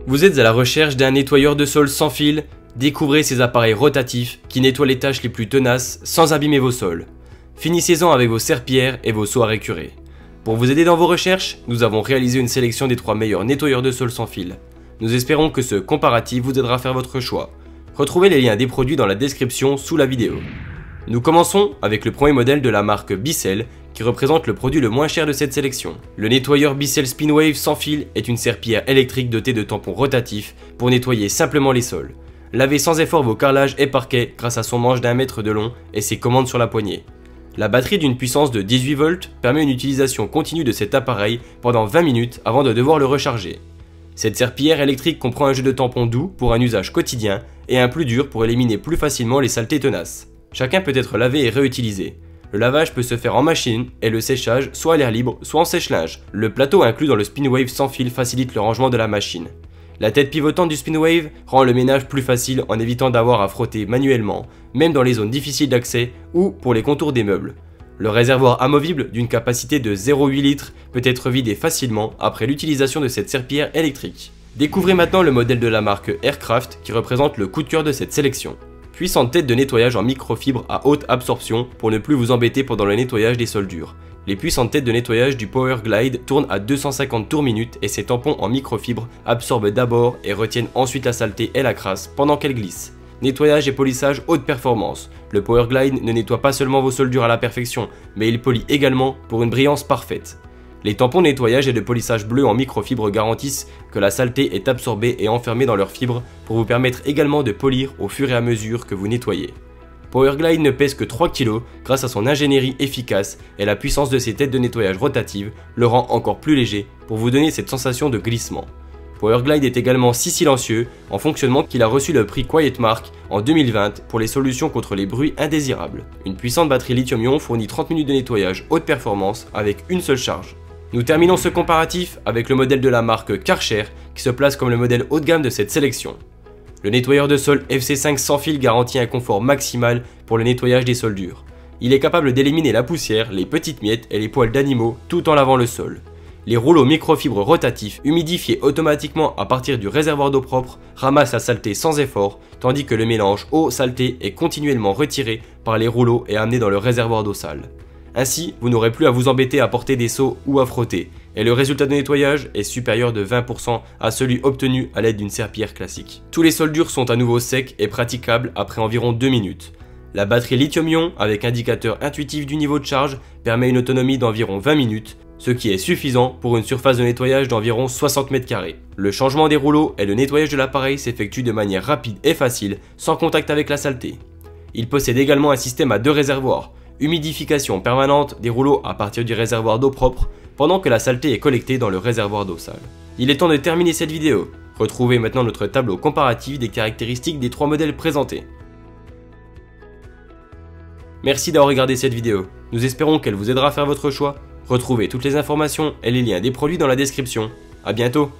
Vous êtes à la recherche d'un nettoyeur de sol sans fil? Découvrez ces appareils rotatifs qui nettoient les tâches les plus tenaces sans abîmer vos sols. Finissez-en avec vos serpillères et vos seaux à récurer. Pour vous aider dans vos recherches, nous avons réalisé une sélection des 3 meilleurs nettoyeurs de sol sans fil. Nous espérons que ce comparatif vous aidera à faire votre choix. Retrouvez les liens des produits dans la description sous la vidéo. Nous commençons avec le premier modèle de la marque Bissell qui représente le produit le moins cher de cette sélection. Le nettoyeur Bissell Spinwave sans fil est une serpillière électrique dotée de tampons rotatifs pour nettoyer simplement les sols. Lavez sans effort vos carrelages et parquets grâce à son manche d'1 mètre de long et ses commandes sur la poignée. La batterie d'une puissance de 18 volts permet une utilisation continue de cet appareil pendant 20 minutes avant de devoir le recharger. Cette serpillière électrique comprend un jeu de tampons doux pour un usage quotidien et un plus dur pour éliminer plus facilement les saletés tenaces. Chacun peut être lavé et réutilisé. Le lavage peut se faire en machine et le séchage soit à l'air libre soit en sèche-linge. Le plateau inclus dans le Spinwave sans fil facilite le rangement de la machine. La tête pivotante du Spinwave rend le ménage plus facile en évitant d'avoir à frotter manuellement, même dans les zones difficiles d'accès ou pour les contours des meubles. Le réservoir amovible d'une capacité de 0,8 litres peut être vidé facilement après l'utilisation de cette serpillière électrique. Découvrez maintenant le modèle de la marque Aircraft qui représente le coup de cœur de cette sélection. Puissante tête de nettoyage en microfibre à haute absorption pour ne plus vous embêter pendant le nettoyage des sols durs. Les puissantes têtes de nettoyage du Power Glide tournent à 250 tours minute et ces tampons en microfibre absorbent d'abord et retiennent ensuite la saleté et la crasse pendant qu'elle glisse. Nettoyage et polissage haute performance. Le Power Glide ne nettoie pas seulement vos sols durs à la perfection, mais il polit également pour une brillance parfaite. Les tampons de nettoyage et de polissage bleu en microfibre garantissent que la saleté est absorbée et enfermée dans leurs fibres pour vous permettre également de polir au fur et à mesure que vous nettoyez. Power Glide ne pèse que 3 kg grâce à son ingénierie efficace et la puissance de ses têtes de nettoyage rotatives le rend encore plus léger pour vous donner cette sensation de glissement. Power Glide est également si silencieux en fonctionnement qu'il a reçu le prix Quiet Mark en 2020 pour les solutions contre les bruits indésirables. Une puissante batterie lithium-ion fournit 30 minutes de nettoyage haute performance avec une seule charge. Nous terminons ce comparatif avec le modèle de la marque Karcher qui se place comme le modèle haut de gamme de cette sélection. Le nettoyeur de sol FC5 sans fil garantit un confort maximal pour le nettoyage des sols durs. Il est capable d'éliminer la poussière, les petites miettes et les poils d'animaux tout en lavant le sol. Les rouleaux microfibres rotatifs, humidifiés automatiquement à partir du réservoir d'eau propre, ramassent la saleté sans effort, tandis que le mélange eau-saleté est continuellement retiré par les rouleaux et amené dans le réservoir d'eau sale. Ainsi, vous n'aurez plus à vous embêter à porter des seaux ou à frotter, et le résultat de nettoyage est supérieur de 20% à celui obtenu à l'aide d'une serpillière classique. Tous les sols durs sont à nouveau secs et praticables après environ 2 minutes. La batterie lithium-ion avec indicateur intuitif du niveau de charge permet une autonomie d'environ 20 minutes, ce qui est suffisant pour une surface de nettoyage d'environ 60 m². Le changement des rouleaux et le nettoyage de l'appareil s'effectuent de manière rapide et facile, sans contact avec la saleté. Il possède également un système à 2 réservoirs, humidification permanente des rouleaux à partir du réservoir d'eau propre, pendant que la saleté est collectée dans le réservoir d'eau sale. Il est temps de terminer cette vidéo. Retrouvez maintenant notre tableau comparatif des caractéristiques des 3 modèles présentés. Merci d'avoir regardé cette vidéo. Nous espérons qu'elle vous aidera à faire votre choix. Retrouvez toutes les informations et les liens des produits dans la description. A bientôt.